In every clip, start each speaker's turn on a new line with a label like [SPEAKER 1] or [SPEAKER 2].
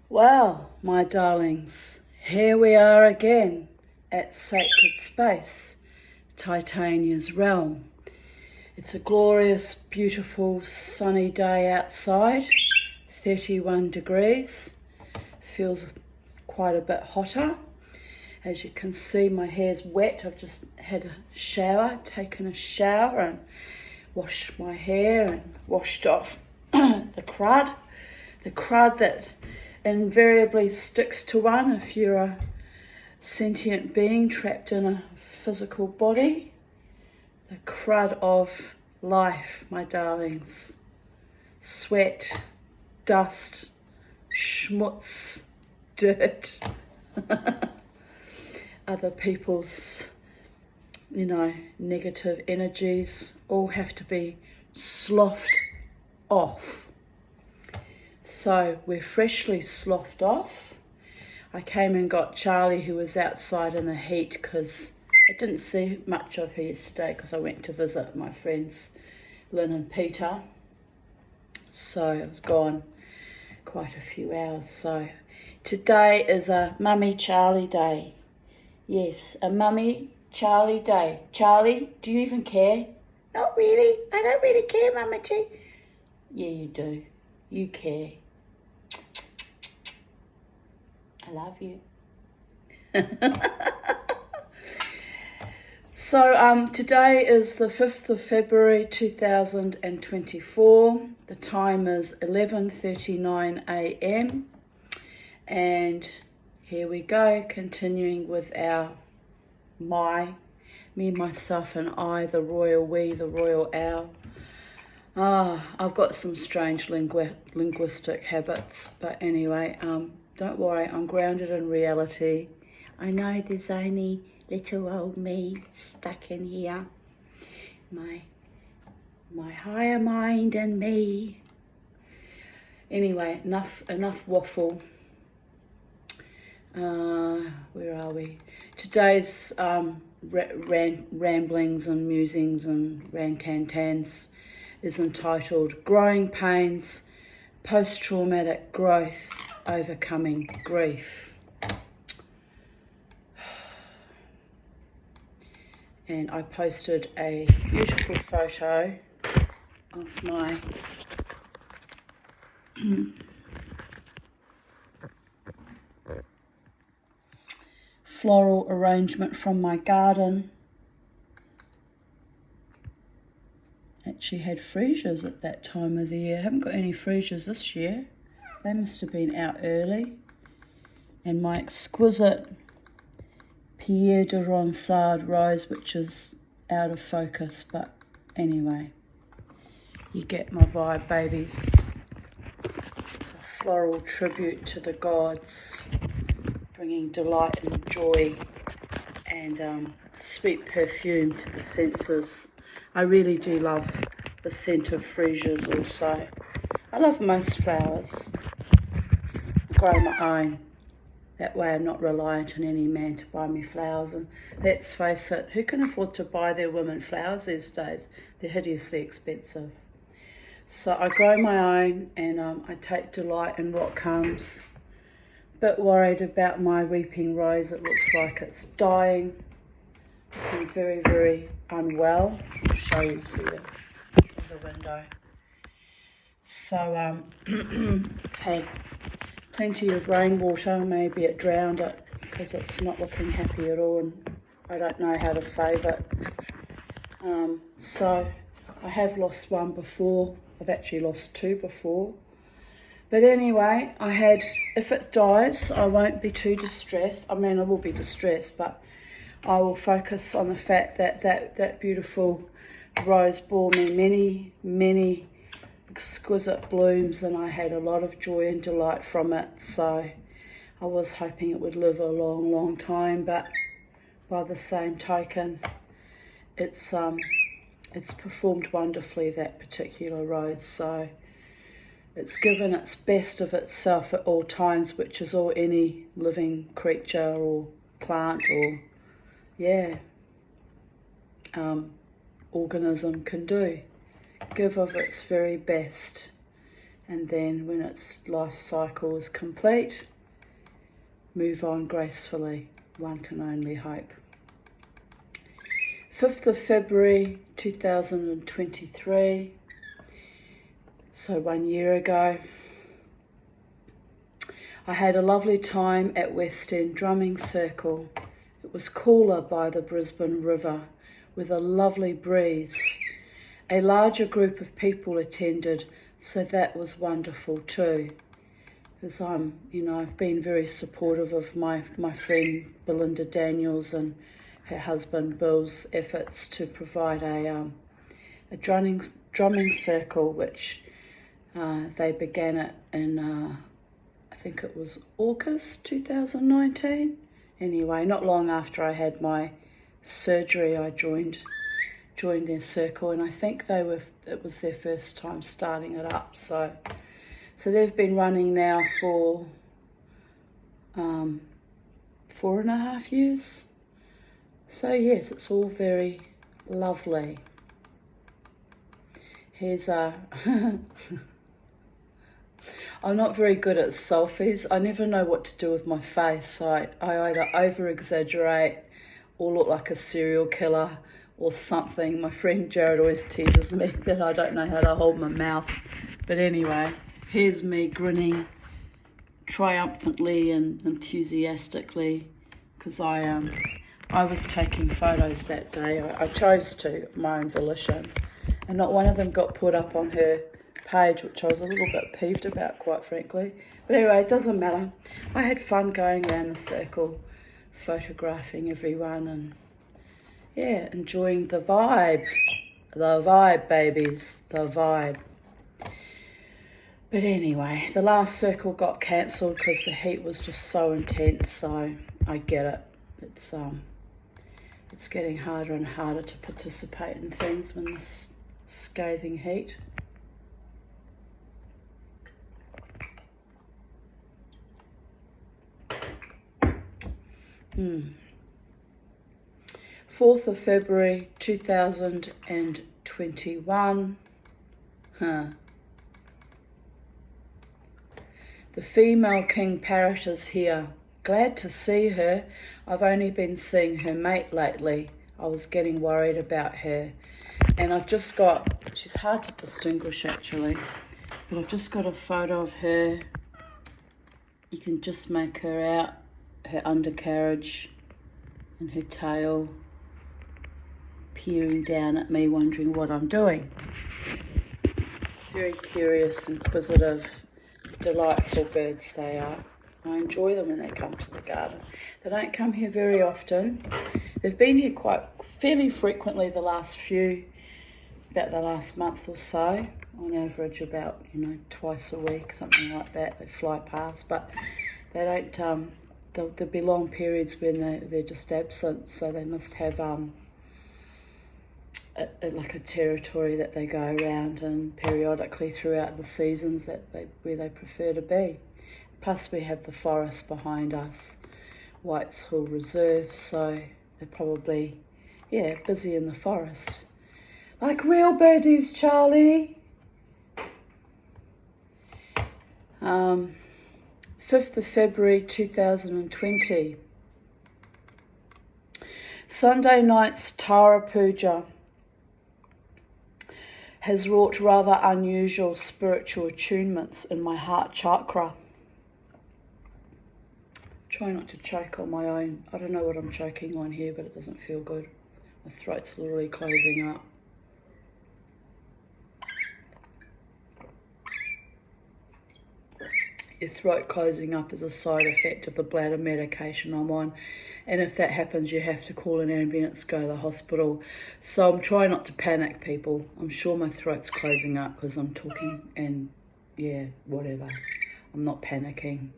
[SPEAKER 1] Well, my darlings, here we are again at Sacred Space, Titania's realm. It's a glorious, beautiful, sunny day outside, 31 degrees. Feels quite a bit hotter. As you can see, my hair's wet. I've just had a shower, taken a shower and washed my hair and washed off the crud that invariably sticks to one if you're a sentient being trapped in a physical body. The crud of life, my darlings. Sweat, dust, schmutz, dirt, other people's, negative energies all have to be sloughed off. So we're freshly sloughed off. I came and got Charlie, who was outside in the heat, because I didn't see much of her yesterday because I went to visit my friends Lynn and Peter. So I was gone quite a few hours. So today is a Mummy Charlie Day. Yes, a Mummy Charlie Day. Charlie, do you even care? Not really. I don't really care, Mama T. Yeah, you do. You care. I love you. So today is the 5th of February 2024. The time is 11:39 a.m. And here we go, continuing with our me, myself and I, the royal we, the royal owl. I've got some strange linguistic habits, but anyway, don't worry, I'm grounded in reality. I know there's only little old me stuck in here. My higher mind and me. Anyway, enough waffle. Where are we? Today's ramblings and musings and rantantans is entitled Growing Pains, Post-Traumatic Growth, Overcoming Grief. And I posted a beautiful photo of my floral arrangement from my garden. Actually had freesias at that time of the year. I haven't got any freesias this year. They must have been out early. And my exquisite Pierre de Ronsard rose, which is out of focus, but anyway, you get my vibe, babies. It's a floral tribute to the gods, bringing delight and joy and sweet perfume to the senses. I really do love the scent of freesias also. I love most flowers. I grow my own. That way I'm not reliant on any man to buy me flowers. And let's face it, who can afford to buy their women flowers these days? They're hideously expensive. So I grow my own and I take delight in what comes. Bit worried about my weeping rose. It looks like it's dying. I'm very, very unwell. I'll show you through the window. So it's had plenty of rainwater. Maybe it drowned it because it's not looking happy at all, and I don't know how to save it. So I have lost one before. I've actually lost two before. But anyway, if it dies, I won't be too distressed. I mean, I will be distressed, but I will focus on the fact that beautiful rose bore me many, many exquisite blooms, and I had a lot of joy and delight from it. So I was hoping it would live a long, long time, but by the same token, it's performed wonderfully, that particular rose. So it's given its best of itself at all times, which is all any living creature or plant or organism can do. Give of its very best. and then when its life cycle is complete, move on gracefully. One can only hope. 5th of February 2023, so 1 year ago, I had a lovely time at West End Drumming Circle. It was cooler by the Brisbane River with a lovely breeze. A larger group of people attended, so that was wonderful too. Because I've been very supportive of my friend Belinda Daniels and her husband Bill's efforts to provide a drumming circle, which they began it in, I think it was August 2019. Anyway, not long after I had my surgery, I joined their circle, and I think it was their first time starting it up. So they've been running now for 4.5 years. So yes, it's all very lovely. Here's a... I'm not very good at selfies. I never know what to do with my face. So I either over-exaggerate or look like a serial killer or something. My friend Jared always teases me that I don't know how to hold my mouth. But anyway, here's me grinning triumphantly and enthusiastically because I was taking photos that day. I chose to, of my own volition, and not one of them got put up on her page, which I was a little bit peeved about, quite frankly. But anyway, it doesn't matter. I had fun going around the circle, photographing everyone, and yeah, enjoying the vibe. The vibe, babies, the vibe. But anyway, the last circle got cancelled because the heat was just so intense, so I get it. It's getting harder and harder to participate in things when this scathing heat. Hmm. 4th of February 2021. The female king parrot is here. Glad to see her. I've only been seeing her mate lately. I was getting worried about her. And I've just got, she's hard to distinguish actually, but I've just got a photo of her. You can just make her out, her undercarriage and her tail, peering down at me, wondering what I'm doing. Very curious, inquisitive, delightful birds they are. I enjoy them when they come to the garden. They don't come here very often. They've been here fairly frequently the last month or so. On average about, twice a week, something like that. They fly past, but they don't, there'll be long periods when they're just absent, so they must have like a territory that they go around and periodically throughout the seasons where they prefer to be. Plus we have the forest behind us, Whites Hill Reserve, so they're probably, busy in the forest. Like real birdies, Charlie. 5th of February 2020. Sunday night's Tara Puja has wrought rather unusual spiritual attunements in my heart chakra. Try not to choke on my own. I don't know what I'm choking on here, but it doesn't feel good. My throat's literally closing up. Your throat closing up is a side effect of the bladder medication I'm on. And if that happens, you have to call an ambulance, go to the hospital. So I'm trying not to panic, people. I'm sure my throat's closing up because I'm talking and, whatever. I'm not panicking.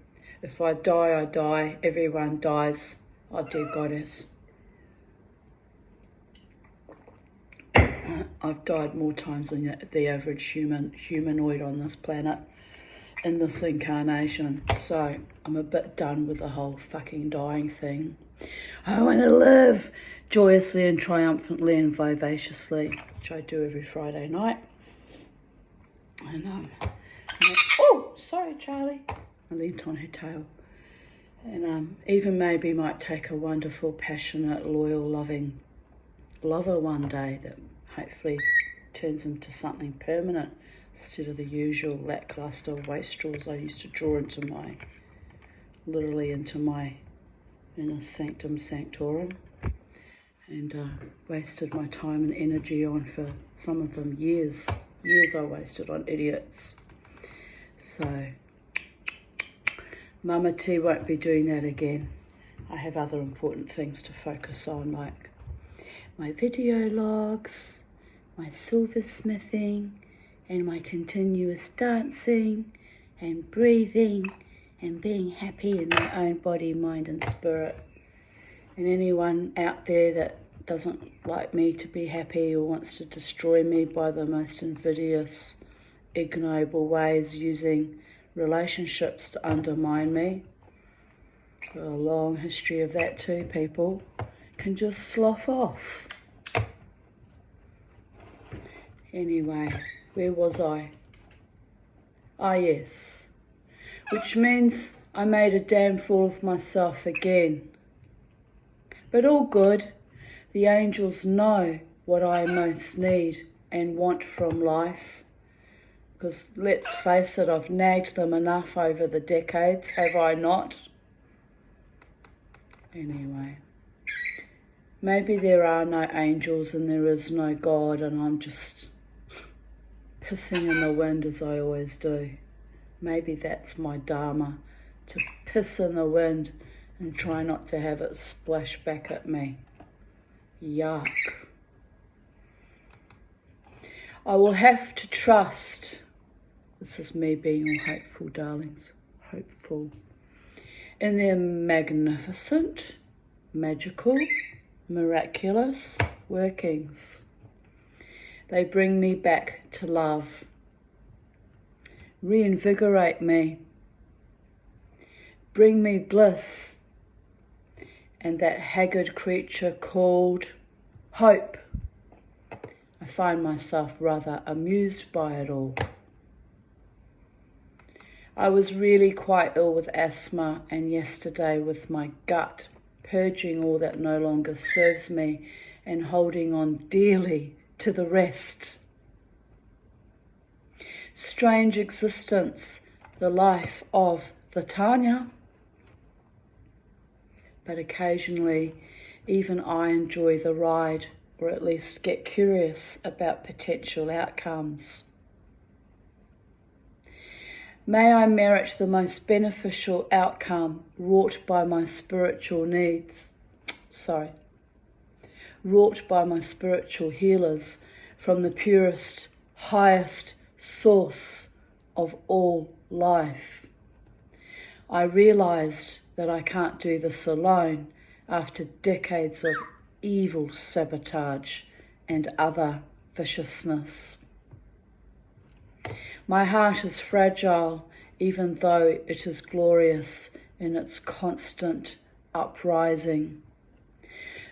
[SPEAKER 1] If I die, I die. Everyone dies. Oh, dear goddess. I've died more times than the average humanoid on this planet in this incarnation. So I'm a bit done with the whole fucking dying thing. I want to live joyously and triumphantly and vivaciously, which I do every Friday night. And sorry, Charlie. I leant on her tail. And even maybe might take a wonderful, passionate, loyal, loving lover one day that hopefully turns into something permanent instead of the usual lackluster wastrels I used to draw literally into my inner sanctum sanctorum, and wasted my time and energy on, for some of them years I wasted on idiots. So Mama T won't be doing that again. I have other important things to focus on, like my video logs, my silversmithing, and my continuous dancing and breathing and being happy in my own body, mind and spirit. And anyone out there that doesn't like me to be happy or wants to destroy me by the most invidious, ignoble ways, using relationships to undermine me, got a long history of that too, people, can just slough off. Anyway, where was I? Ah, yes. Which means I made a damn fool of myself again. But all good. The angels know what I most need and want from life. Because let's face it, I've nagged them enough over the decades, have I not? Anyway, maybe there are no angels and there is no God, and I'm just pissing in the wind as I always do. Maybe that's my dharma, to piss in the wind and try not to have it splash back at me. Yuck. I will have to trust. This is me being all hopeful, darlings. Hopeful. In their magnificent, magical, miraculous workings. They bring me back to love. Reinvigorate me. Bring me bliss. And that haggard creature called hope. I find myself rather amused by it all. I was really quite ill with asthma, and yesterday with my gut, purging all that no longer serves me and holding on dearly to the rest. Strange existence, the life of the Tanya. But occasionally, even I enjoy the ride, or at least get curious about potential outcomes. May I merit the most beneficial outcome wrought by my spiritual healers from the purest, highest source of all life. I realized that I can't do this alone after decades of evil sabotage and other viciousness. My heart is fragile, even though it is glorious in its constant uprising.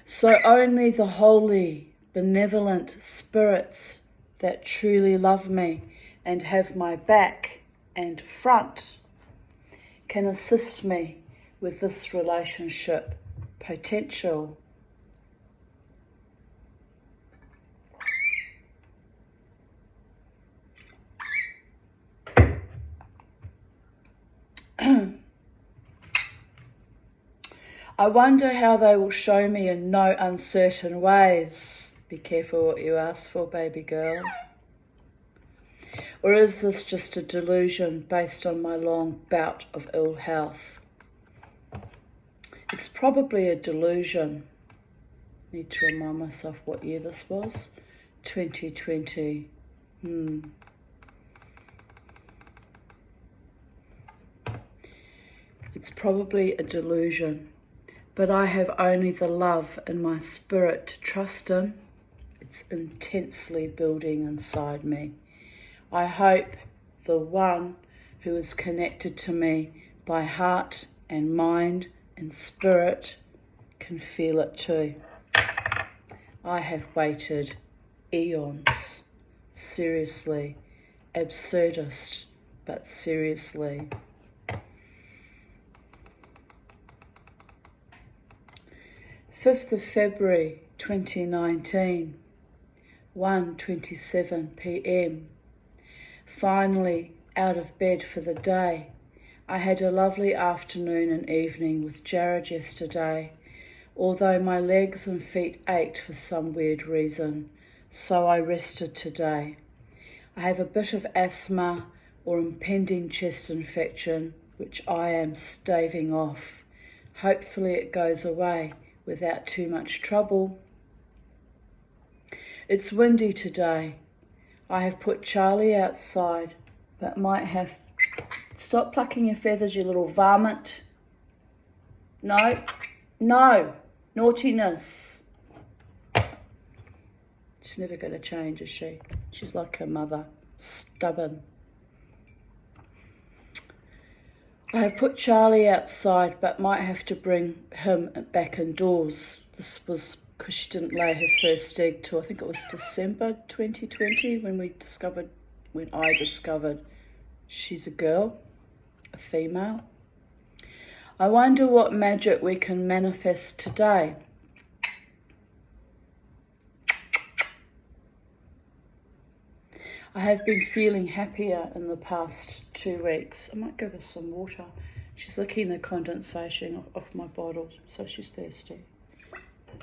[SPEAKER 1] So only the holy, benevolent spirits that truly love me and have my back and front can assist me with this relationship potential. I wonder how they will show me in no uncertain ways. Be careful what you ask for, baby girl. Or is this just a delusion based on my long bout of ill health? It's probably a delusion. Need to remind myself what year this was. 2020. It's probably a delusion, but I have only the love in my spirit to trust in. It's intensely building inside me. I hope the one who is connected to me by heart and mind and spirit can feel it too. I have waited eons, seriously, absurdist, but seriously. February 5th, 2019, 1:27 p.m. Finally out of bed for the day. I had a lovely afternoon and evening with Jared yesterday, although my legs and feet ached for some weird reason, so I rested today. I have a bit of asthma or impending chest infection, which I am staving off. Hopefully it goes away without too much trouble. It's windy today. I have put Charlie outside, but might have... Stop plucking your feathers, you little varmint. No, no, naughtiness. She's never going to change, is she? She's like her mother, stubborn. I have put Charlie outside, but might have to bring him back indoors. This was because she didn't lay her first egg till I think it was December 2020 when I discovered she's a girl, a female. I wonder what magic we can manifest today. I have been feeling happier in the past 2 weeks. I might give her some water. She's licking the condensation off my bottle, so she's thirsty.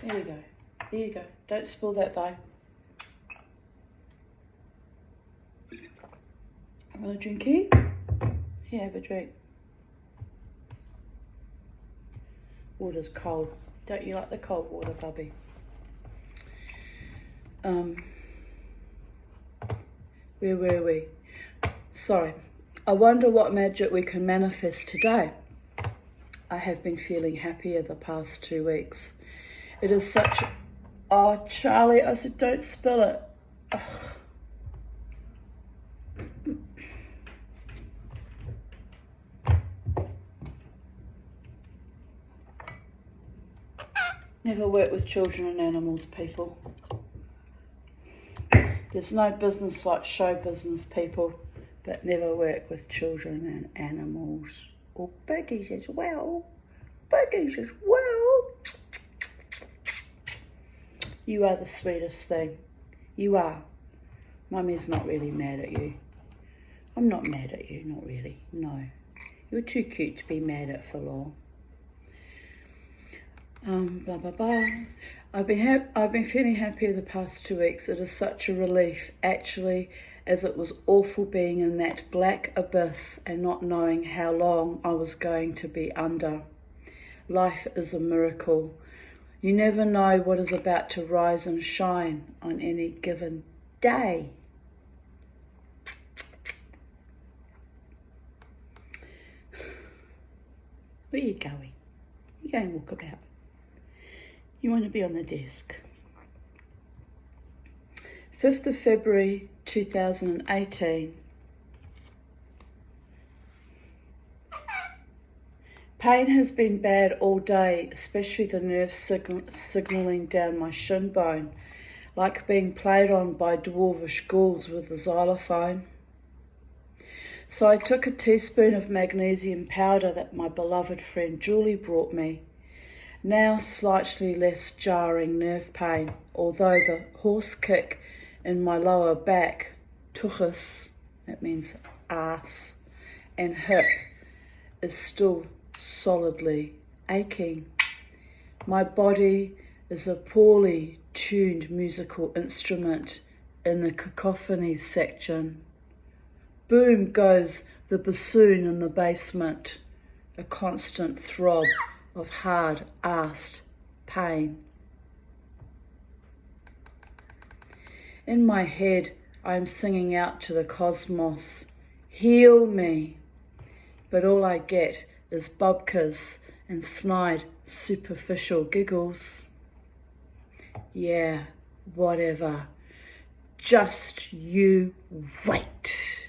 [SPEAKER 1] There you go. There you go. Don't spill that though. Want a drinky? Here, have a drink. Water's cold. Don't you like the cold water, Bubby? Where were we? Sorry. I wonder what magic we can manifest today. I have been feeling happier the past 2 weeks. It is such... Oh, Charlie, I said don't spill it. Ugh. Never work with children and animals, people. There's no business like show business, people, but never work with children and animals. Or buggies as well. Buggies as well. You are the sweetest thing. You are. Mummy's not really mad at you. I'm not mad at you, not really, no. You're too cute to be mad at for long. Blah, blah, blah. I've been feeling happier the past 2 weeks. It is such a relief, actually, as it was awful being in that black abyss and not knowing how long I was going to be under. Life is a miracle. You never know what is about to rise and shine on any given day. Where are you going? You go and walk about. You want to be on the desk. 5th of February 2018. Pain has been bad all day, especially the nerve signalling down my shin bone, like being played on by dwarvish ghouls with a xylophone. So I took a teaspoon of magnesium powder that my beloved friend Julie brought me. Now slightly less jarring nerve pain, although the horse kick in my lower back, tuchus, that means ass, and hip, is still solidly aching. My body is a poorly tuned musical instrument in the cacophony section. Boom goes the bassoon in the basement, a constant throb of hard-assed pain. In my head, I am singing out to the cosmos, heal me, but all I get is bubkas and snide, superficial giggles. Yeah, whatever. Just you wait,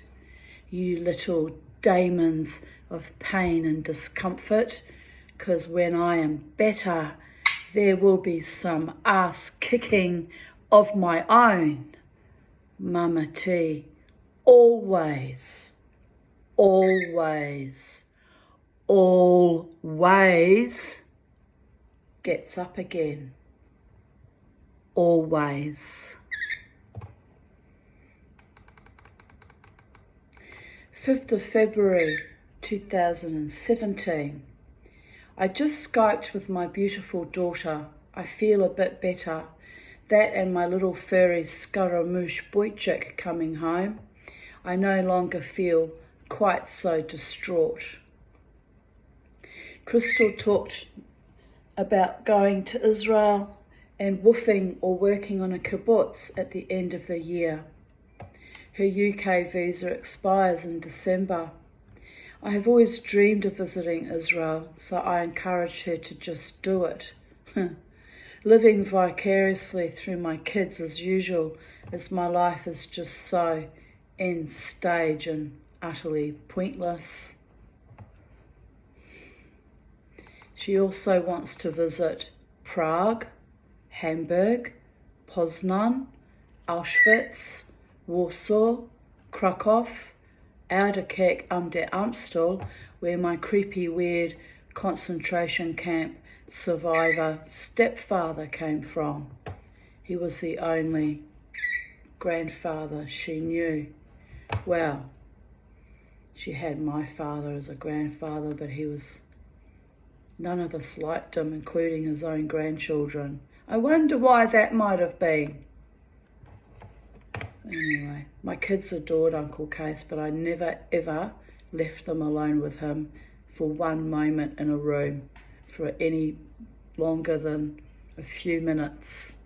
[SPEAKER 1] you little daemons of pain and discomfort, 'cause when I am better, there will be some ass kicking of my own. Mama T, always. always, always gets up again. Always. 5th of February 2017. I just Skyped with my beautiful daughter. I feel a bit better. That and my little furry Scaramouche Boychik coming home. I no longer feel quite so distraught. Crystal talked about going to Israel and woofing or working on a kibbutz at the end of the year. Her UK visa expires in December. I have always dreamed of visiting Israel, so I encouraged her to just do it. Living vicariously through my kids as usual, as my life is just so end stage and utterly pointless. She also wants to visit Prague, Hamburg, Poznan, Auschwitz, Warsaw, Krakow, Ouderkerk am der Amstel, where my creepy, weird concentration camp survivor stepfather came from. He was the only grandfather she knew. Well, she had my father as a grandfather, but none of us liked him, including his own grandchildren. I wonder why that might have been. Anyway, my kids adored Uncle Case, but I never ever left them alone with him for one moment in a room for any longer than a few minutes.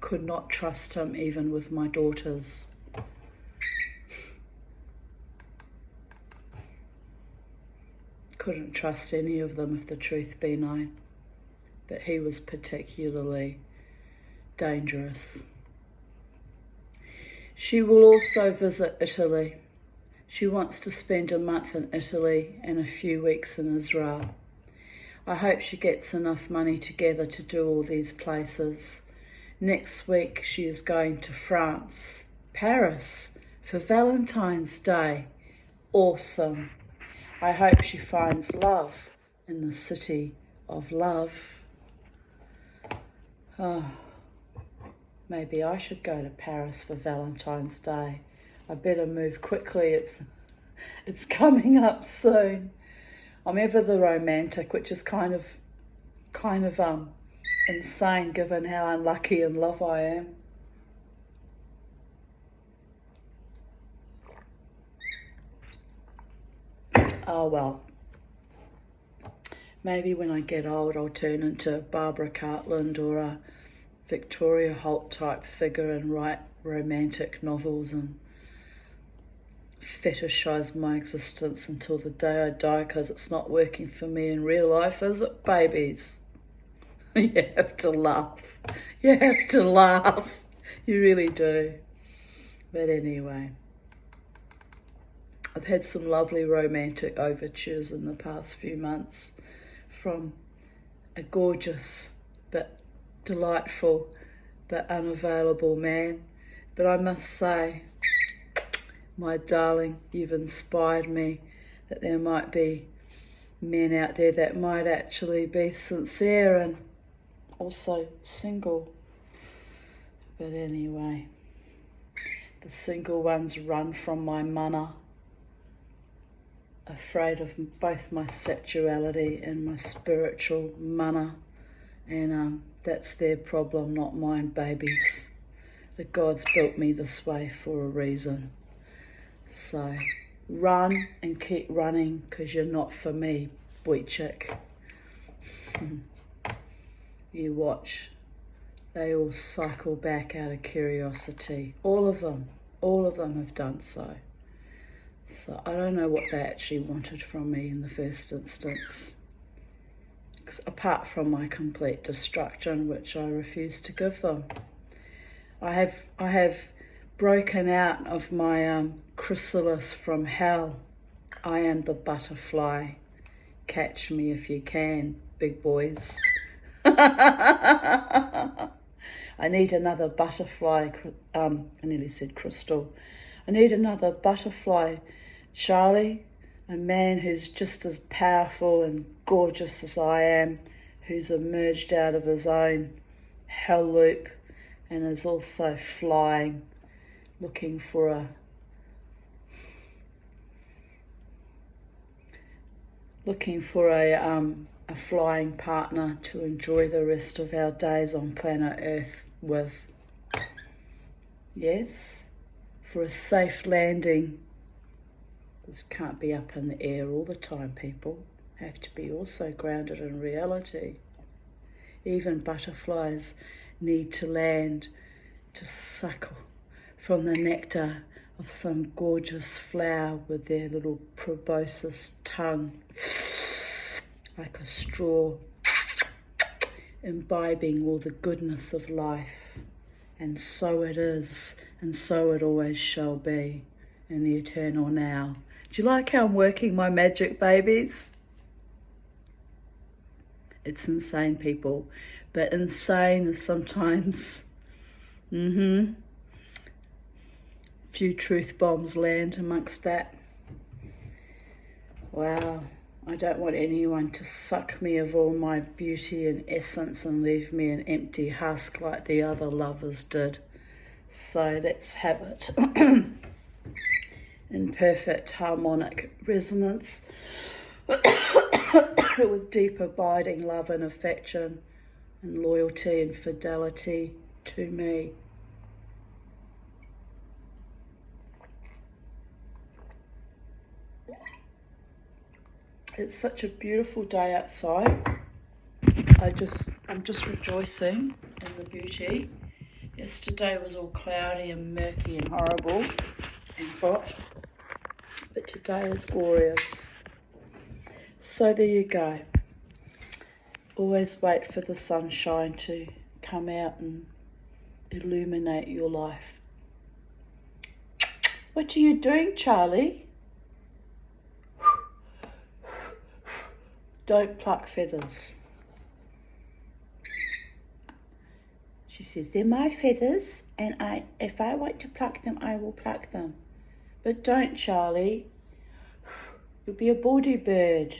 [SPEAKER 1] Could not trust him even with my daughters. Couldn't trust any of them if the truth be known, but he was particularly dangerous. She will also visit Italy. She wants to spend a month in Italy and a few weeks in Israel. I hope she gets enough money together to do all these places. Next week she is going to France, Paris, for Valentine's Day. Awesome. I hope she finds love in the city of love. Oh. Maybe I should go to Paris for Valentine's Day. I better move quickly. It's coming up soon. I'm ever the romantic, which is kind of insane given how unlucky in love I am. Oh well. Maybe when I get old I'll turn into Barbara Cartland or a Victoria Holt type figure and write romantic novels and fetishize my existence until the day I die, because it's not working for me in real life, is it, babies? You have to laugh. You have to laugh. You really do. But anyway, I've had some lovely romantic overtures in the past few months from a gorgeous but delightful but unavailable man. But I must say, my darling, you've inspired me that there might be men out there that might actually be sincere and also single. But anyway, the single ones run from my mana, afraid of both my sexuality and my spiritual mana, and that's their problem, not mine, babies. The gods built me this way for a reason. So run and keep running, because you're not for me, boy chick. You watch. They all cycle back out of curiosity. All of them have done so. So I don't know what they actually wanted from me in the first instance, apart from my complete destruction, which I refuse to give them. I have broken out of my chrysalis from hell. I am the butterfly. Catch me if you can, big boys. I need another butterfly. I nearly said crystal. I need another butterfly Charlie, a man who's just as powerful and gorgeous as I am, who's emerged out of his own hell loop and is also flying, looking for a flying partner to enjoy the rest of our days on planet Earth with. Yes, for a safe landing. This can't be up in the air all the time, people. Have to be also grounded in reality. Even butterflies need to land to suckle from the nectar of some gorgeous flower with their little proboscis tongue, like a straw, imbibing all the goodness of life. And so it is, and so it always shall be, in the eternal now. Do you like how I'm working my magic, babies? It's insane, people. But insane is sometimes, few truth bombs land amongst that. Wow. I don't want anyone to suck me of all my beauty and essence and leave me an empty husk like the other lovers did. So let's have it in perfect harmonic resonance with deep abiding love and affection and loyalty and fidelity to me. It's such a beautiful day outside. I'm just rejoicing in the beauty. Yesterday was all cloudy and murky and horrible and hot, but today is glorious. So there you go. Always wait for the sunshine to come out and illuminate your life. What are you doing, Charlie? Don't pluck feathers. She says, they're my feathers, and if I want to pluck them, I will pluck them. But don't, Charlie. You'll be a bawdy bird.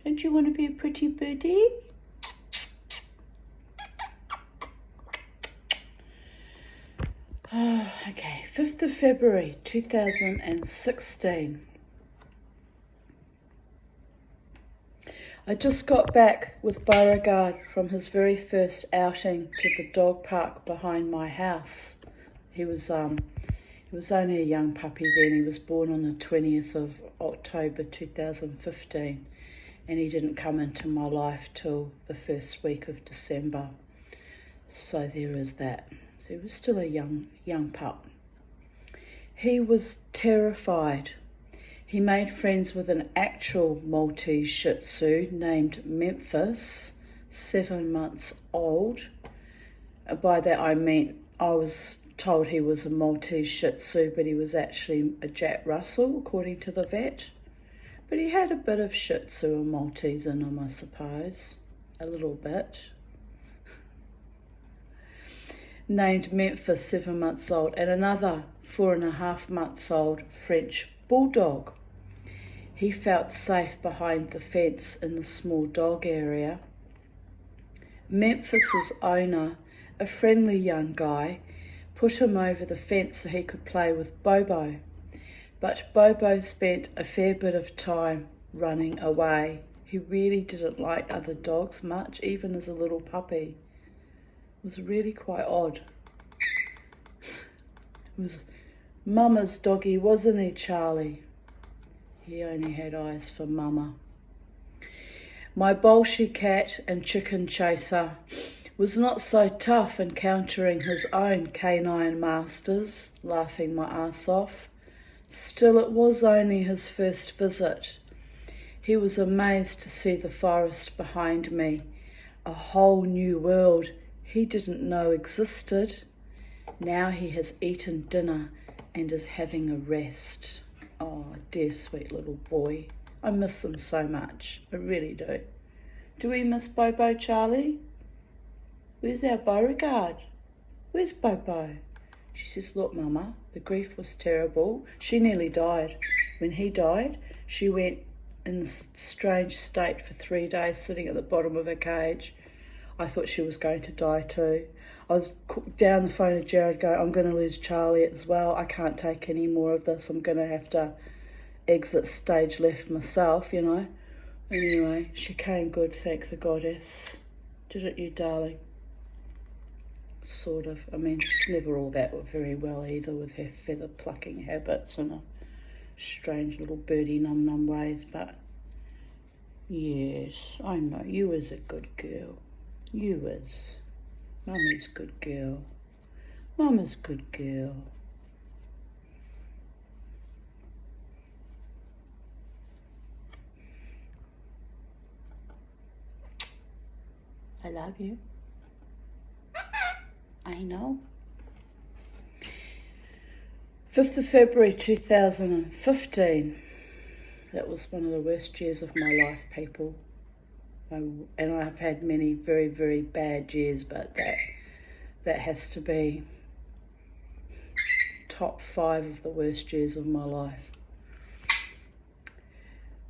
[SPEAKER 1] Don't you want to be a pretty birdie? Okay, 5th of February 2016. I just got back with Beauregard from his very first outing to the dog park behind my house. He was only a young puppy then. He was born on the 20th of October 2015, and he didn't come into my life till the first week of December. So there is that. So he was still a young pup. He was terrified. He made friends with an actual Maltese Shih Tzu named Memphis, 7 months old. By that I mean I was told he was a Maltese Shih Tzu, but he was actually a Jack Russell, according to the vet. But he had a bit of Shih Tzu and Maltese in him, I suppose. A little bit. Named Memphis, 7 months old, and another 4.5 months old French Bulldog. He felt safe behind the fence in the small dog area. Memphis's owner, a friendly young guy, put him over the fence so he could play with Bobo. But Bobo spent a fair bit of time running away. He really didn't like other dogs much, even as a little puppy. It was really quite odd. It was Mama's doggy, wasn't he, Charlie? He only had eyes for Mama. My Bolshie cat and chicken chaser was not so tough encountering his own canine masters, laughing my ass off. Still, it was only his first visit. He was amazed to see the forest behind me, a whole new world he didn't know existed. Now he has eaten dinner and is having a rest. Oh, dear sweet little boy. I miss him so much. I really do. Do we miss Bobo, Charlie? Where's our Beauregard? Where's Bobo? She says, look, Mama, The grief was terrible. She nearly died. When he died, she went in this strange state for 3 days, sitting at the bottom of her cage. I thought she was going to die too. I was down the phone to Jared going, I'm going to lose Charlie as well. I can't take any more of this. I'm going to have to exit stage left myself, you know. Anyway, she came good, thank the goddess. Didn't you, darling? Sort of. I mean, she's never all that very well either, with her feather plucking habits and a strange little birdie num ways, but yes, I know, you is a good girl. You is. Mummy's good girl. Mama's good girl. I love you. I know. 5th of February 2015. That was one of the worst years of my life, people. And I've had many very, very bad years, but that has to be top 5 of the worst years of my life.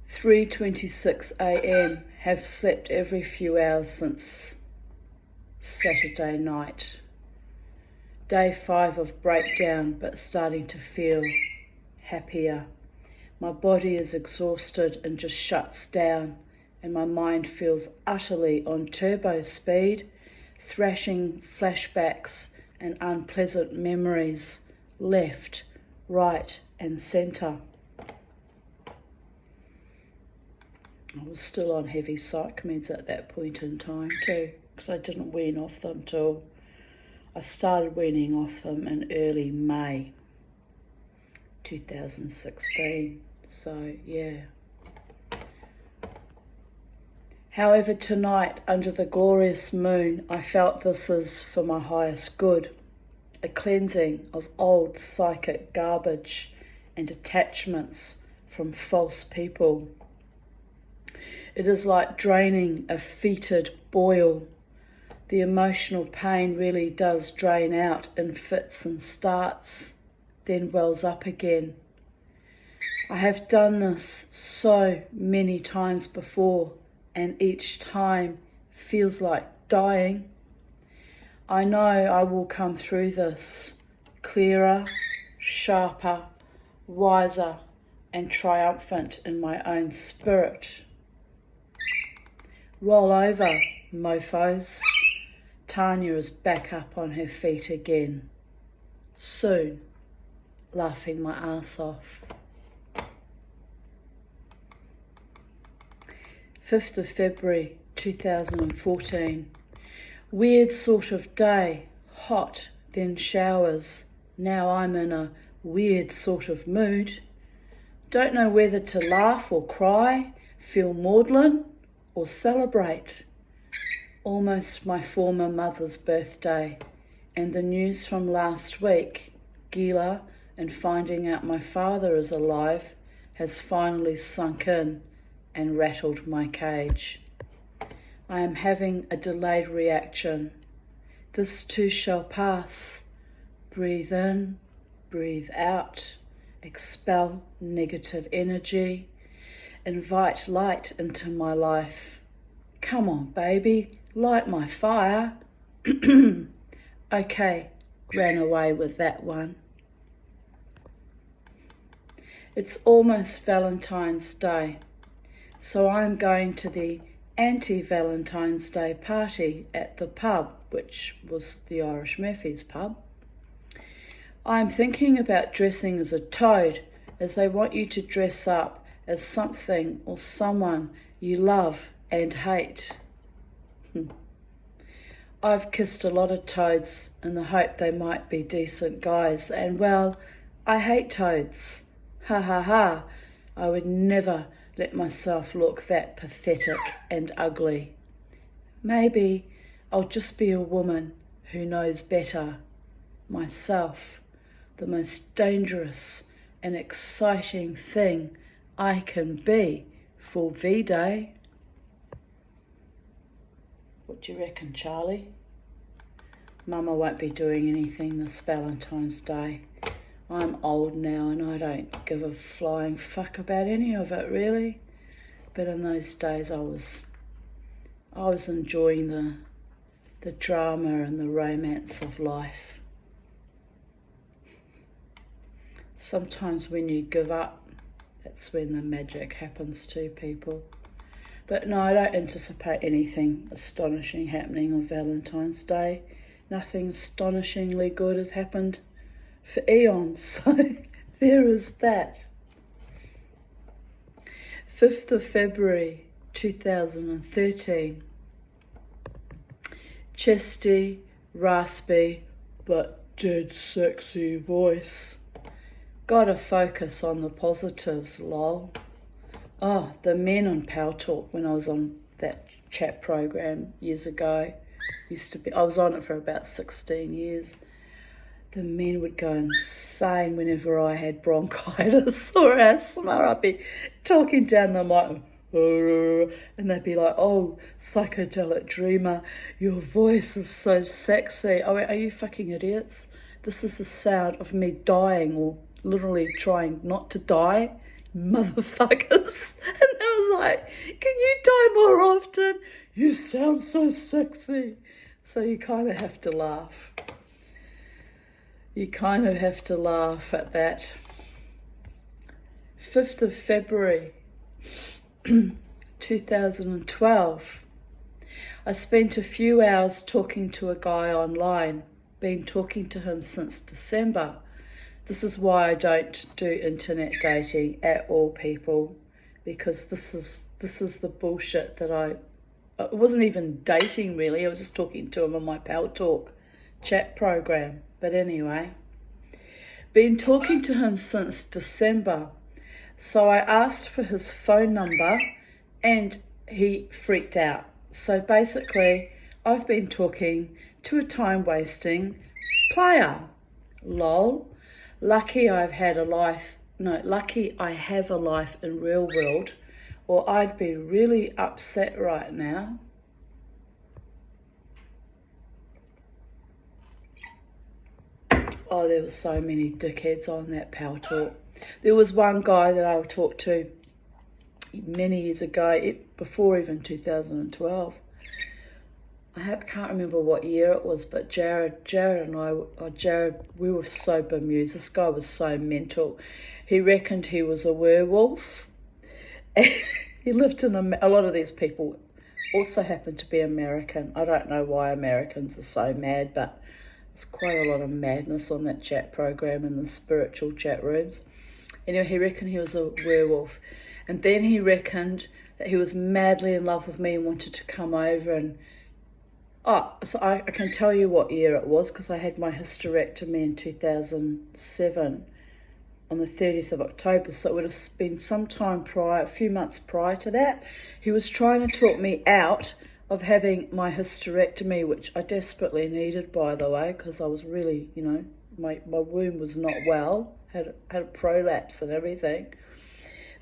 [SPEAKER 1] 3:26 a.m. Have slept every few hours since Saturday night. Day 5 of breakdown, but starting to feel happier. My body is exhausted and just shuts down, and my mind feels utterly on turbo speed, thrashing flashbacks and unpleasant memories left, right and centre. I was still on heavy psych meds at that point in time too, because I didn't wean off them till I started weaning off them in early May 2016. So yeah. However, tonight, under the glorious moon, I felt this is for my highest good, a cleansing of old psychic garbage and attachments from false people. It is like draining a fetid boil. The emotional pain really does drain out in fits and starts, then wells up again. I have done this so many times before, and each time feels like dying. I know I will come through this clearer, sharper, wiser, and triumphant in my own spirit. Roll over, mofos. Tanya is back up on her feet again. Soon, laughing my ass off. 5th of February 2014. Weird sort of day, hot, then showers. Now I'm in a weird sort of mood. Don't know whether to laugh or cry, feel maudlin or celebrate. Almost my former mother's birthday, and the news from last week, Gila, and finding out my father is alive, has finally sunk in and rattled my cage. I am having a delayed reaction. This too shall pass. Breathe in, breathe out, expel negative energy, invite light into my life. Come on, baby, light my fire. Okay, ran away with that one. It's almost Valentine's Day, so I'm going to the anti-Valentine's Day party at the pub, which was the Irish Murphy's pub. I'm thinking about dressing as a toad, as they want you to dress up as something or someone you love and hate. I've kissed a lot of toads in the hope they might be decent guys, and well, I hate toads. Ha ha ha. I would never let myself look that pathetic and ugly. Maybe I'll just be a woman who knows better. Myself, the most dangerous and exciting thing I can be for V-Day. What do you reckon, Charlie? Mama won't be doing anything this Valentine's Day. I'm old now and I don't give a flying fuck about any of it really. But in those days I was enjoying the drama and the romance of life. Sometimes when you give up, that's when the magic happens to people. But no, I don't anticipate anything astonishing happening on Valentine's Day. Nothing astonishingly good has happened for eons, so there is that. 5th of February 2013. Chesty, raspy, but dead sexy voice. Gotta focus on the positives, lol. Oh, the men on Power Talk when I was on that chat program years ago. I was on it for about 16 years. The men would go insane whenever I had bronchitis or asthma. I'd be talking down the mic, and they'd be like, "Oh, psychedelic dreamer, your voice is so sexy." I went, "Are you fucking idiots? This is the sound of me dying or literally trying not to die, motherfuckers." And I was like, "Can you die more often? You sound so sexy." So you kind of have to laugh. You kind of have to laugh at that. 5th of February 2012. I spent a few hours talking to a guy online. Been talking to him since December. This is why I don't do internet dating at all, people, because this is the bullshit that it wasn't even dating really. I was just talking to him on my Power Talk chat program. But anyway, been talking to him since December. So I asked for his phone number and he freaked out. So basically, I've been talking to a time-wasting player. Lol. Lucky I have a life in real world, or I'd be really upset right now. Oh, there were so many dickheads on that Power Talk. There was one guy that I talked to many years ago, before even 2012. I can't remember what year it was, but Jared and I, we were so bemused. This guy was so mental. He reckoned he was a werewolf. He lived in a lot of these people also happened to be American. I don't know why Americans are so mad, but there's quite a lot of madness on that chat program in the spiritual chat rooms. Anyway, he reckoned he was a werewolf. And then he reckoned that he was madly in love with me and wanted to come over and... so I can tell you what year it was because I had my hysterectomy in 2007 on the 30th of October. So it would have been a few months prior to that. He was trying to talk me out of having my hysterectomy, which I desperately needed, by the way, because I was really, my womb was not well, had a prolapse and everything.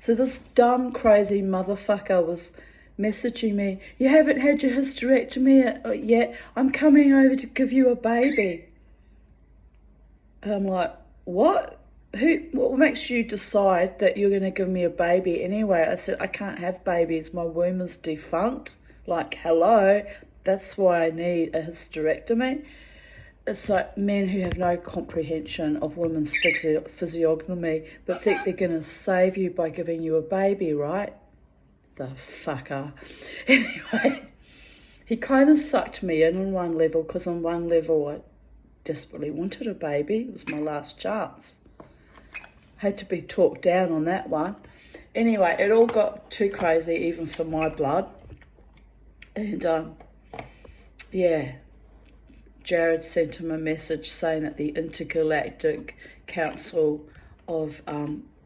[SPEAKER 1] So this dumb, crazy motherfucker was messaging me, "You haven't had your hysterectomy yet. I'm coming over to give you a baby." And I'm like, what? What makes you decide that you're going to give me a baby anyway? I said, I can't have babies. My womb is defunct. Like, hello, that's why I need a hysterectomy. It's like men who have no comprehension of women's physiognomy but think they're going to save you by giving you a baby, right? The fucker. Anyway, he kind of sucked me in on one level because on one level I desperately wanted a baby. It was my last chance. Had to be talked down on that one. Anyway, it all got too crazy even for my blood. And Jared sent him a message saying that the Intergalactic Council of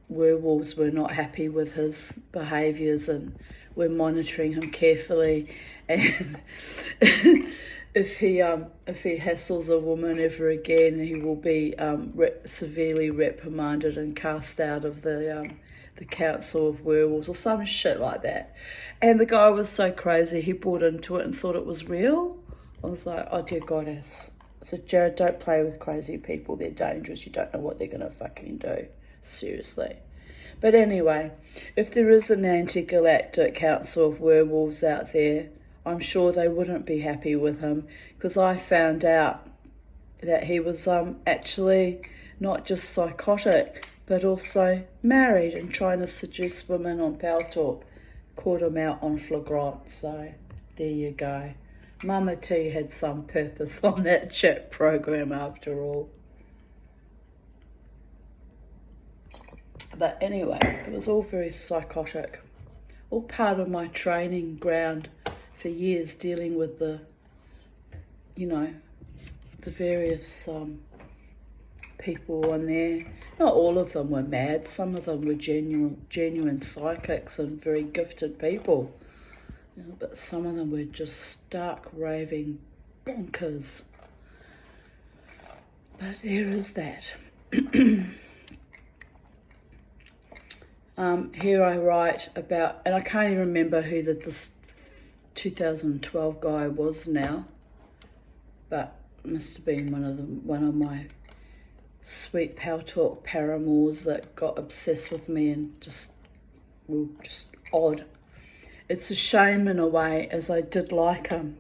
[SPEAKER 1] werewolves were not happy with his behaviours and were monitoring him carefully. And if he hassles a woman ever again, he will be severely reprimanded and cast out of the Council of Werewolves or some shit like that. And the guy was so crazy, he bought into it and thought it was real. I was like, oh dear goddess, So Jared, don't play with crazy people. They're dangerous. You don't know what they're going to fucking do. Seriously. But anyway, if there is an anti-galactic council of werewolves out there, I'm sure they wouldn't be happy with him, because I found out that he was actually not just psychotic, but also married and trying to seduce women on Power Talk. Caught him out on flagrant, so there you go. Mama T had some purpose on that chat program after all. But anyway, it was all very psychotic. All part of my training ground for years, dealing with the, the various people on there. Not all of them were mad. Some of them were genuine psychics and very gifted people. But some of them were just stark raving bonkers. But there is that. Here I write about, and I can't even remember who this 2012 guy was now, but must have been one of my sweet Power Talk paramours that got obsessed with me and just odd. It's a shame in a way, as I did like him.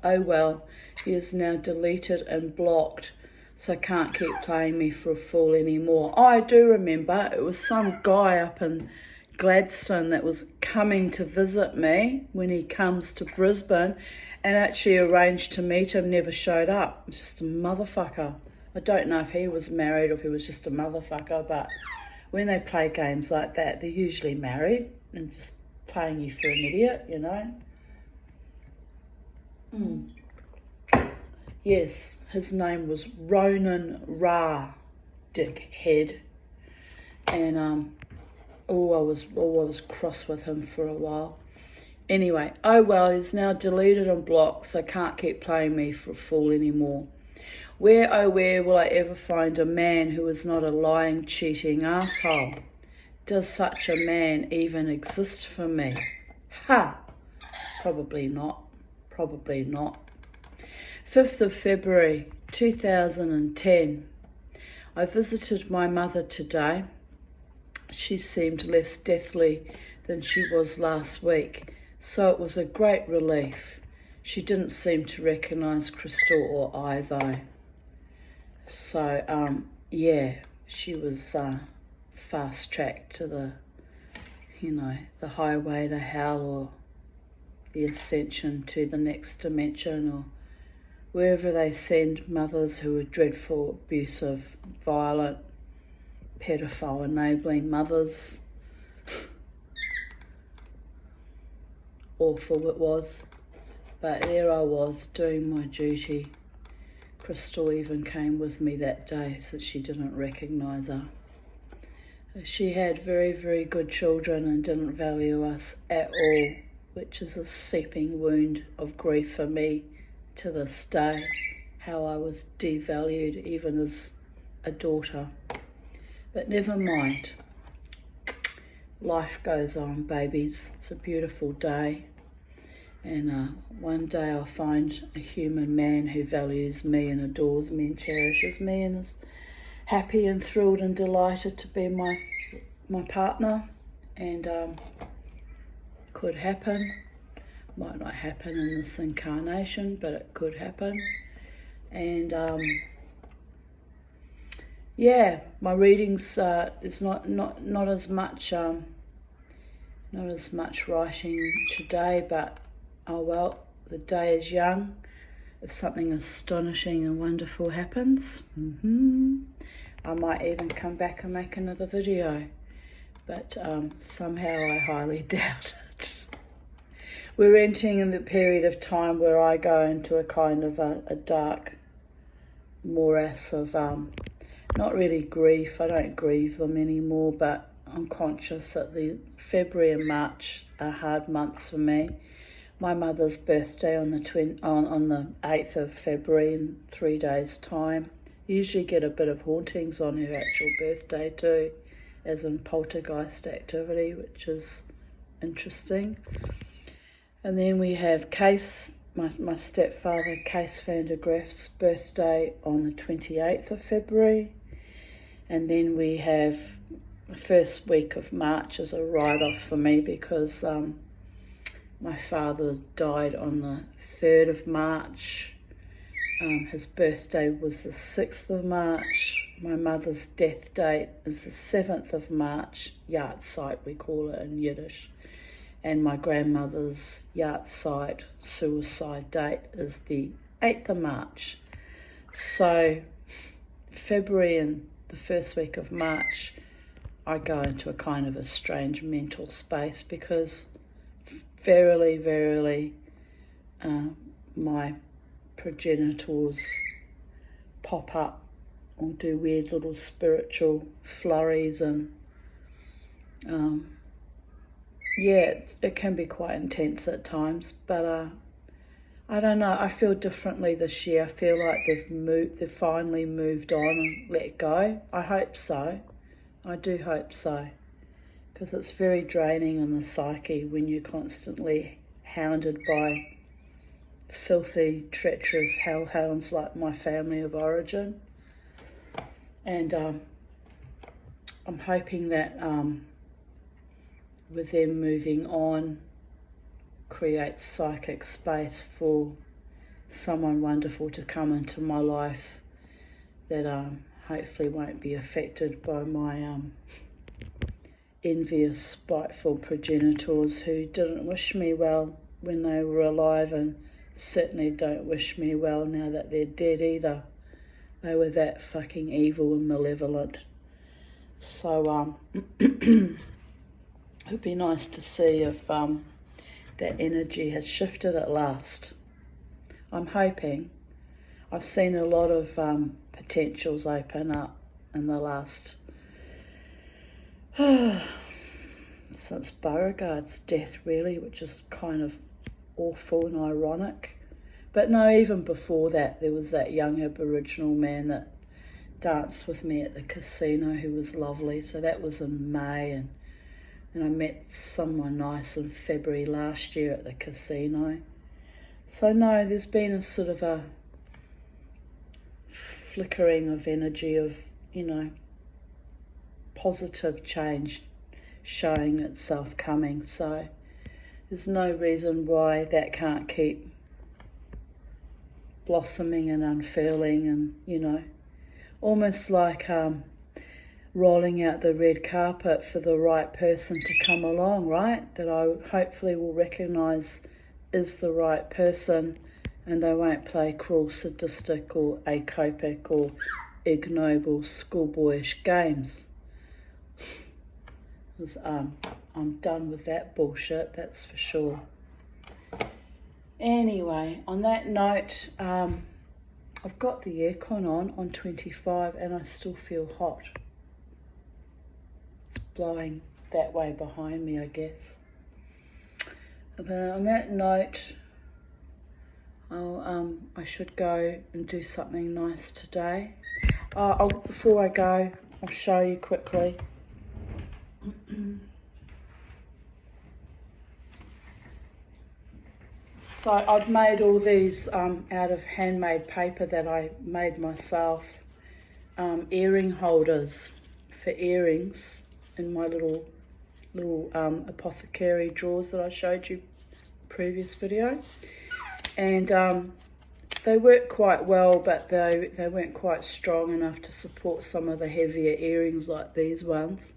[SPEAKER 1] Oh well, he is now deleted and blocked, so can't keep playing me for a fool anymore. Oh, I do remember, it was some guy up in Gladstone that was coming to visit me when he comes to Brisbane, and actually arranged to meet him, never showed up. Just a motherfucker. I don't know if he was married or if he was just a motherfucker, but when they play games like that, they're usually married and just playing you for an idiot, Yes, his name was Ronan Ra, dickhead. And I was cross with him for a while. Anyway, oh well, he's now deleted and blocked, so can't keep playing me for a fool anymore. Where, oh where will I ever find a man who is not a lying, cheating asshole? Does such a man even exist for me? Ha! Probably not. 5th of February 2010. I visited my mother today. She seemed less deathly than she was last week, so it was a great relief. She didn't seem to recognise Crystal or I though. So, she was fast-tracked to the highway to hell, or the ascension to the next dimension, or wherever they send mothers who are dreadful, abusive, violent, pedophile enabling mothers. Awful it was. But there I was doing my duty. Crystal even came with me that day, so she didn't recognise her. She had very, very good children and didn't value us at all, which is a seeping wound of grief for me to this day, how I was devalued even as a daughter. But never mind. Life goes on, babies. It's a beautiful day. And one day I'll find a human man who values me and adores me and cherishes me and is happy and thrilled and delighted to be my partner. And could happen. Might not happen in this incarnation, but it could happen. And my readings is not as much writing today, but oh well, the day is young. If something astonishing and wonderful happens, I might even come back and make another video. But somehow I highly doubt it. We're entering in the period of time where I go into a kind of a dark morass of not really grief. I don't grieve them anymore, but I'm conscious that the February and March are hard months for me. My mother's birthday on the 8th of February in 3 days' time. Usually get a bit of hauntings on her actual birthday too, as in poltergeist activity, which is interesting. And then we have Case, my stepfather, Kees van der Graaf's birthday on the 28th of February. And then we have the first week of March as a write-off for me because my father died on the 3rd of March. His birthday was the 6th of March. My mother's death date is the 7th of March, Yahrzeit we call it in Yiddish. And my grandmother's Yahrzeit, suicide date, is the 8th of March. So February and the first week of March, I go into a kind of a strange mental space because verily, my progenitors pop up or do weird little spiritual flurries, and it can be quite intense at times, but I don't know, I feel differently this year. I feel like they've finally moved on and let go. I hope so. I do hope so, because it's very draining on the psyche when you're constantly hounded by filthy, treacherous hellhounds like my family of origin. And I'm hoping that with them moving on, create psychic space for someone wonderful to come into my life that hopefully won't be affected by my envious, spiteful progenitors who didn't wish me well when they were alive, and certainly don't wish me well now that they're dead either. They were that fucking evil and malevolent. So it'd be nice to see if that energy has shifted at last. I'm hoping. I've seen a lot of potentials open up in the last since Beauregard's death, really, which is kind of awful and ironic. But no, even before that, there was that young Aboriginal man that danced with me at the casino who was lovely. So that was in May, and I met someone nice in February last year at the casino. So no, there's been a sort of a flickering of energy of, positive change showing itself coming. So there's no reason why that can't keep blossoming and unfurling, and, almost like rolling out the red carpet for the right person to come along, right? That I hopefully will recognise is the right person, and they won't play cruel, sadistic or acopic or ignoble schoolboyish games. Because I'm done with that bullshit, that's for sure. Anyway, on that note, I've got the aircon on 25 and I still feel hot. It's blowing that way behind me, I guess. But on that note, I should go and do something nice today. Before I go, I'll show you quickly. So I'd made all these out of handmade paper that I made myself, earring holders for earrings in my little apothecary drawers that I showed you previous video. And they worked quite well, but they weren't quite strong enough to support some of the heavier earrings like these ones.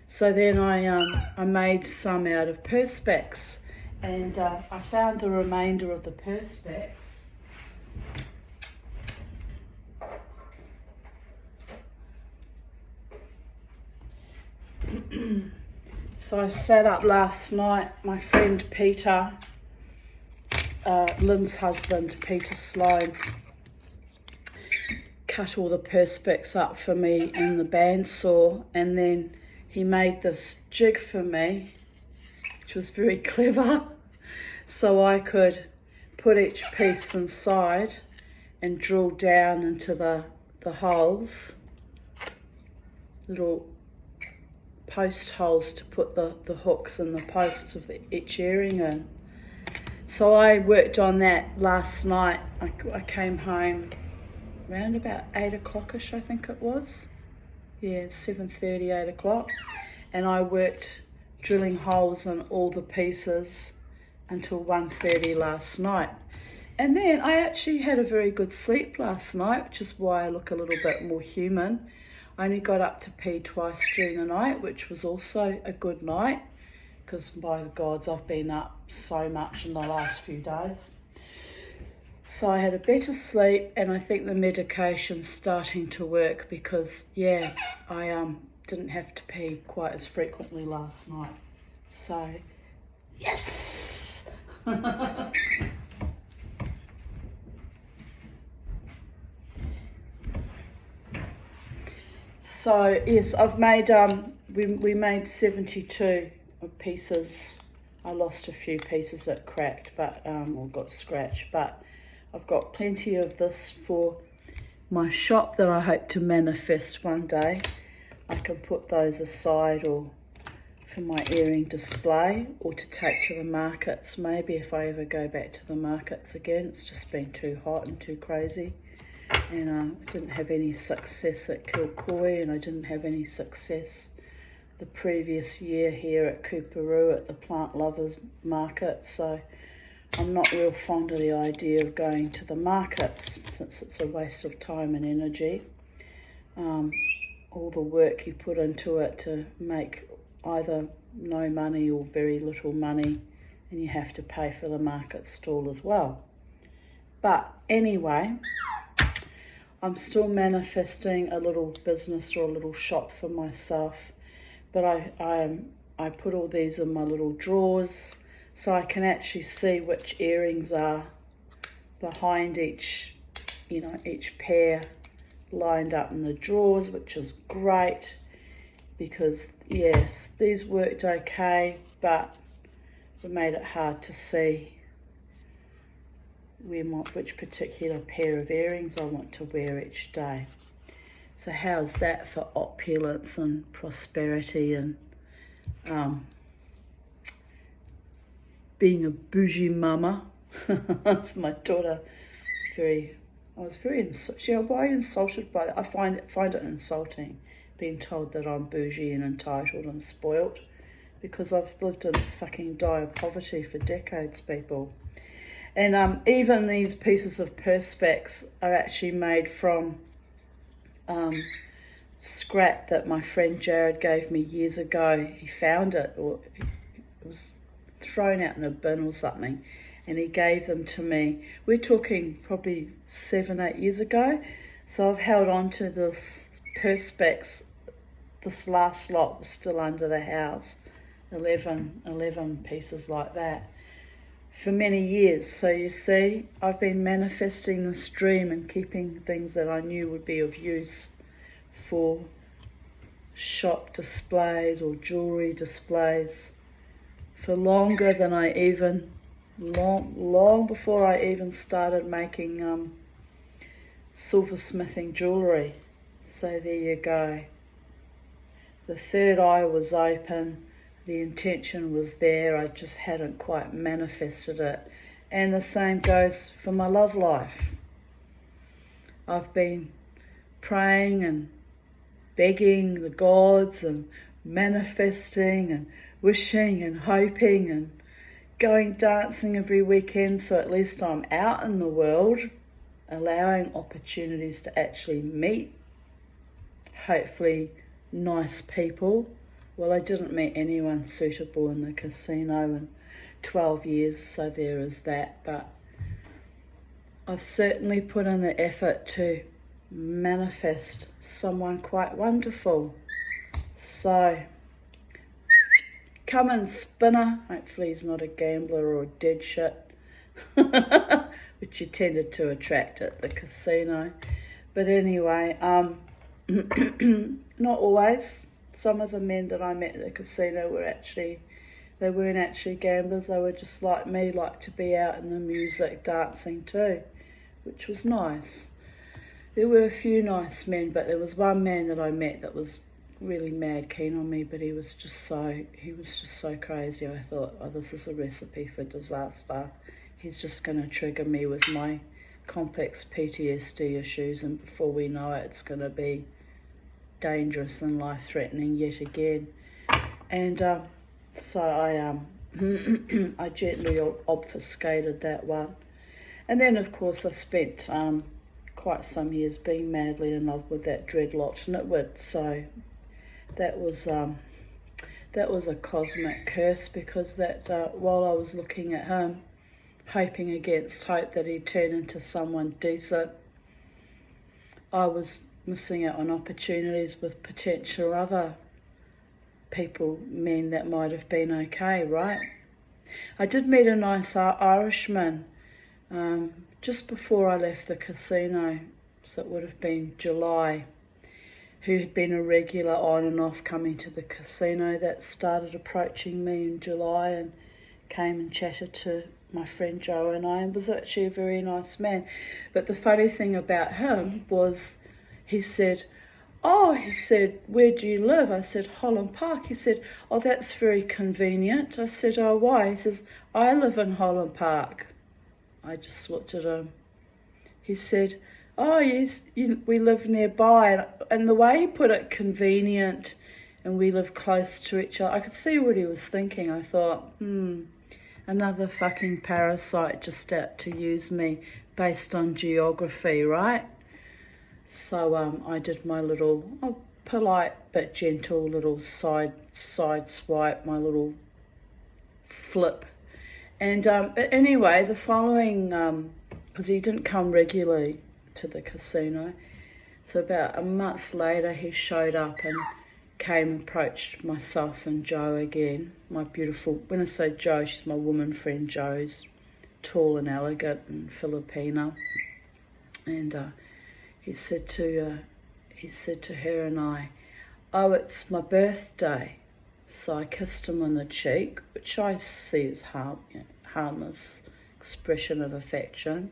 [SPEAKER 1] So then I made some out of perspex, and I found the remainder of the perspex. So I sat up last night, my friend Peter, Lynn's husband, Peter Sloan, cut all the perspex up for me in the bandsaw, and then he made this jig for me, which was very clever, so I could put each piece inside and drill down into the holes, little post holes to put the hooks and the posts of each earring in. So I worked on that last night. I came home around about 8 o'clock-ish, I think it was. Yeah, 7:30, 8 o'clock. And I worked drilling holes in all the pieces until 1:30 last night. And then I actually had a very good sleep last night, which is why I look a little bit more human. I only got up to pee twice during the night, which was also a good night, because by the gods, I've been up so much in the last few days. So I had a better sleep, and I think the medication's starting to work because, yeah, I didn't have to pee quite as frequently last night. So, yes! So, yes, I've made, we made 72 pieces. I lost a few pieces that cracked, but, or got scratched, but I've got plenty of this for my shop that I hope to manifest one day. I can put those aside, or for my earring display, or to take to the markets. Maybe if I ever go back to the markets again. It's just been too hot and too crazy. And I didn't have any success at Kilcoy, and I didn't have any success the previous year here at Coorparoo at the Plant Lovers Market. So I'm not real fond of the idea of going to the markets, since it's a waste of time and energy. All the work you put into it to make either no money or very little money, and you have to pay for the market stall as well. But anyway, I'm still manifesting a little business or a little shop for myself, but I put all these in my little drawers, so I can actually see which earrings are behind each pair, lined up in the drawers, which is great, because yes, these worked okay, but it made it hard to see which particular pair of earrings I want to wear each day. So how's that for opulence and prosperity and being a bougie mama? That's my daughter. Why are you insulted by that? I find it insulting, being told that I'm bougie and entitled and spoilt, because I've lived in fucking dire poverty for decades, people. And even these pieces of perspex are actually made from scrap that my friend Jared gave me years ago. He found it, or it was thrown out in a bin or something, and he gave them to me. We're talking probably 7-8 years ago. So I've held on to this perspex. This last lot was still under the house, 11 pieces like that, for many years. So you see, I've been manifesting this dream and keeping things that I knew would be of use for shop displays or jewelry displays for longer than I even, long before I even started making silversmithing jewelry. So there you go. The third eye was open. The intention was there, I just hadn't quite manifested it. And the same goes for my love life. I've been praying and begging the gods and manifesting and wishing and hoping and going dancing every weekend, so at least I'm out in the world, allowing opportunities to actually meet, hopefully, nice people. Well, I didn't meet anyone suitable in the casino in 12 years, so there is that. But I've certainly put in the effort to manifest someone quite wonderful. So, come in, spinner. Hopefully he's not a gambler or a dead shit, which you tended to attract at the casino. But anyway, not always. Some of the men that I met at the casino they weren't actually gamblers. They were just like me, like to be out in the music, dancing too, which was nice. There were a few nice men, but there was one man that I met that was really mad keen on me, but he was just so crazy. I thought, oh, this is a recipe for disaster. He's just going to trigger me with my complex PTSD issues, and before we know it, it's going to be dangerous and life-threatening yet again. And so I I gently obfuscated that one. And then, of course, I spent quite some years being madly in love with that dreadlocked nitwit. So that was a cosmic curse, because that while I was looking at him, hoping against hope that he'd turn into someone decent, I was missing out on opportunities with potential other people, men that might have been okay, right? I did meet a nice Irishman just before I left the casino, so it would have been July, who had been a regular on and off coming to the casino, that started approaching me in July and came and chatted to my friend Joe and I, and was actually a very nice man. But the funny thing about him was he said, where do you live? I said, Holland Park. He said, oh, that's very convenient. I said, oh, why? He says, I live in Holland Park. I just looked at him. He said, oh, yes, we live nearby. And the way he put it, convenient, and we live close to each other, I could see what he was thinking. I thought, another fucking parasite just out to use me based on geography, right? So I did my little polite but gentle little side swipe, my little flip. And but anyway, the following, because he didn't come regularly to the casino, so about a month later he showed up and came and approached myself and Joe again. My beautiful, when I say Joe, she's my woman friend. Joe's tall and elegant and Filipino. And he said to her and I, oh, it's my birthday. So I kissed him on the cheek, which I see as harmless expression of affection.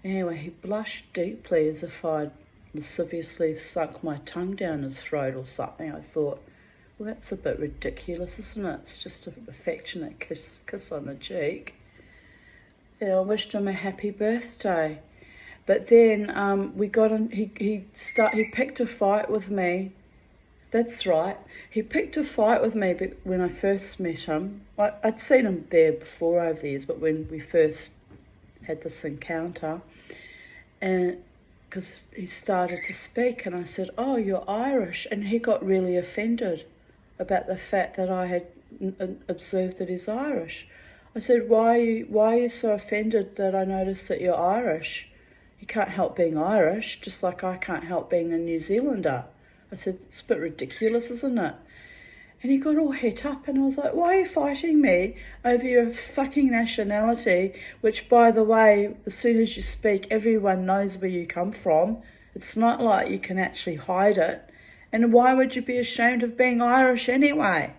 [SPEAKER 1] Anyway, he blushed deeply as if I'd lasciviously sunk my tongue down his throat or something. I thought, well, that's a bit ridiculous, isn't it? It's just an affectionate kiss on the cheek. I wished him a happy birthday. But then we got in, he picked a fight with me. That's right. He picked a fight with me when I first met him. I'd seen him there before over the years, but when we first had this encounter, and because he started to speak, and I said, oh, you're Irish, and he got really offended about the fact that I had observed that he's Irish. I said, why are you so offended that I noticed that you're Irish? You can't help being Irish, just like I can't help being a New Zealander. I said, it's a bit ridiculous, isn't it? And he got all het up, and I was like, why are you fighting me over your fucking nationality, which, by the way, as soon as you speak, everyone knows where you come from. It's not like you can actually hide it. And why would you be ashamed of being Irish anyway?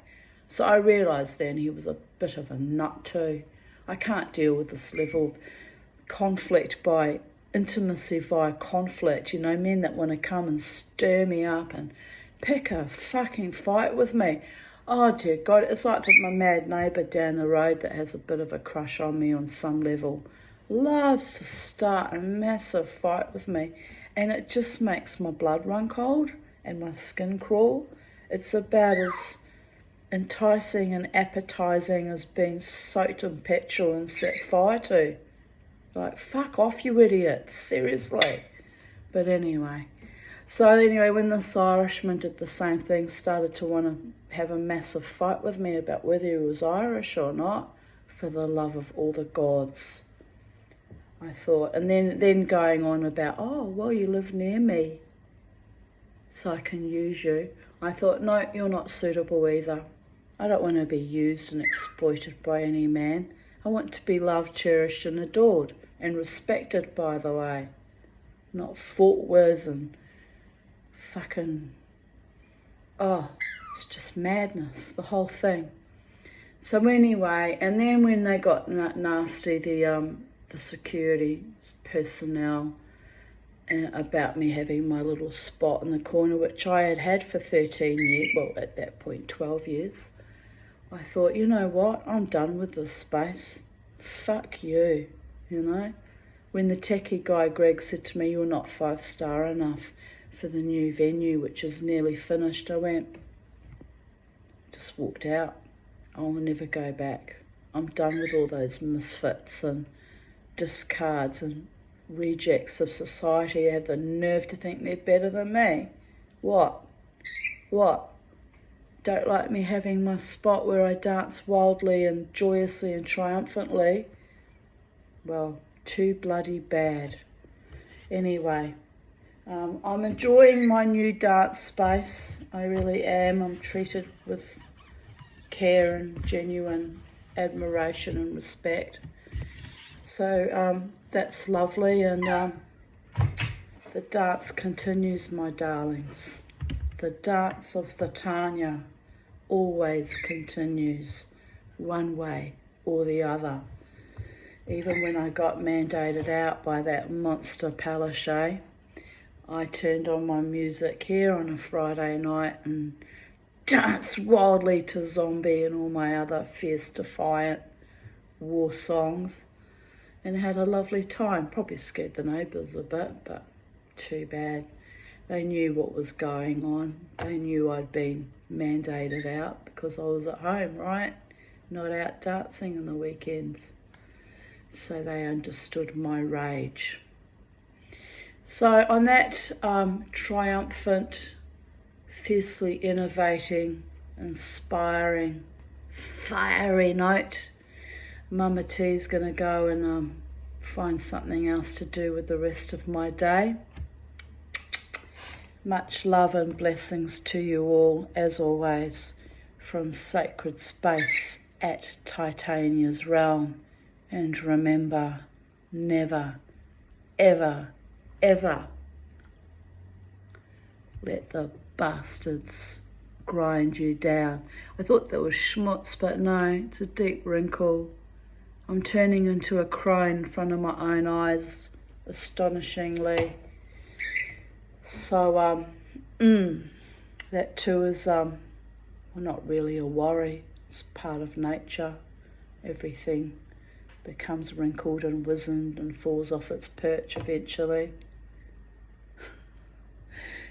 [SPEAKER 1] So I realised then he was a bit of a nut too. I can't deal with this level of conflict by intimacy via conflict, men that want to come and stir me up and pick a fucking fight with me. Oh dear God, it's like that my mad neighbour down the road that has a bit of a crush on me on some level loves to start a massive fight with me, and it just makes my blood run cold and my skin crawl. It's about as enticing and appetizing as being soaked in petrol and set fire to. Like, fuck off, you idiot. Seriously. But anyway. When this Irishman did the same thing, started to want to have a massive fight with me about whether he was Irish or not, for the love of all the gods, I thought. And then going on about, oh, well, you live near me, so I can use you. I thought, no, you're not suitable either. I don't want to be used and exploited by any man. I want to be loved, cherished and adored and respected, by the way. Not fought with and fucking... Oh, it's just madness, the whole thing. So anyway, and then when they got nasty, the security personnel about me having my little spot in the corner, which I had had for 13 years, well, at that point, 12 years. I thought, you know what, I'm done with this space. Fuck you, you know. When the techie guy, Greg, said to me, you're not 5-star enough for the new venue, which is nearly finished, I went, just walked out. I'll never go back. I'm done with all those misfits and discards and rejects of society. They have the nerve to think they're better than me. What? Don't like me having my spot where I dance wildly and joyously and triumphantly? Well, too bloody bad. Anyway, I'm enjoying my new dance space. I really am. I'm treated with care and genuine admiration and respect. So that's lovely, and the dance continues, my darlings. The dance of the Tanya always continues, one way or the other. Even when I got mandated out by that monster Palaszczuk, I turned on my music here on a Friday night and danced wildly to Zombie and all my other fierce, defiant war songs, and had a lovely time. Probably scared the neighbours a bit, but too bad. They knew what was going on. They knew I'd been mandated out because I was at home, right? Not out dancing on the weekends. So they understood my rage. So on that triumphant, fiercely innovating, inspiring, fiery note, Mama T's going to go and find something else to do with the rest of my day. Much love and blessings to you all, as always, from sacred space at Titania's realm. And remember, never, ever, ever let the bastards grind you down. I thought that was schmutz, but no, it's a deep wrinkle. I'm turning into a crone in front of my own eyes, astonishingly. So, that too is, well, not really a worry. It's part of nature. Everything becomes wrinkled and wizened and falls off its perch eventually.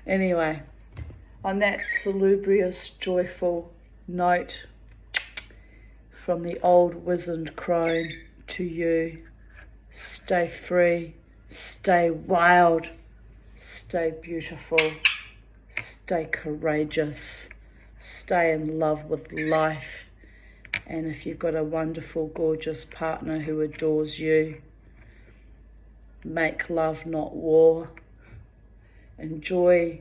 [SPEAKER 1] Anyway, on that salubrious, joyful note, from the old wizened crone to you, stay free, stay wild, stay beautiful, stay courageous, stay in love with life. And if you've got a wonderful, gorgeous partner who adores you, make love, not war. Enjoy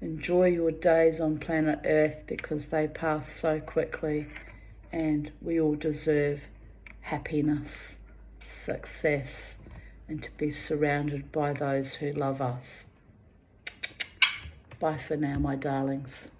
[SPEAKER 1] your days on planet Earth, because they pass so quickly, and we all deserve happiness, success, and to be surrounded by those who love us. Bye for now, my darlings.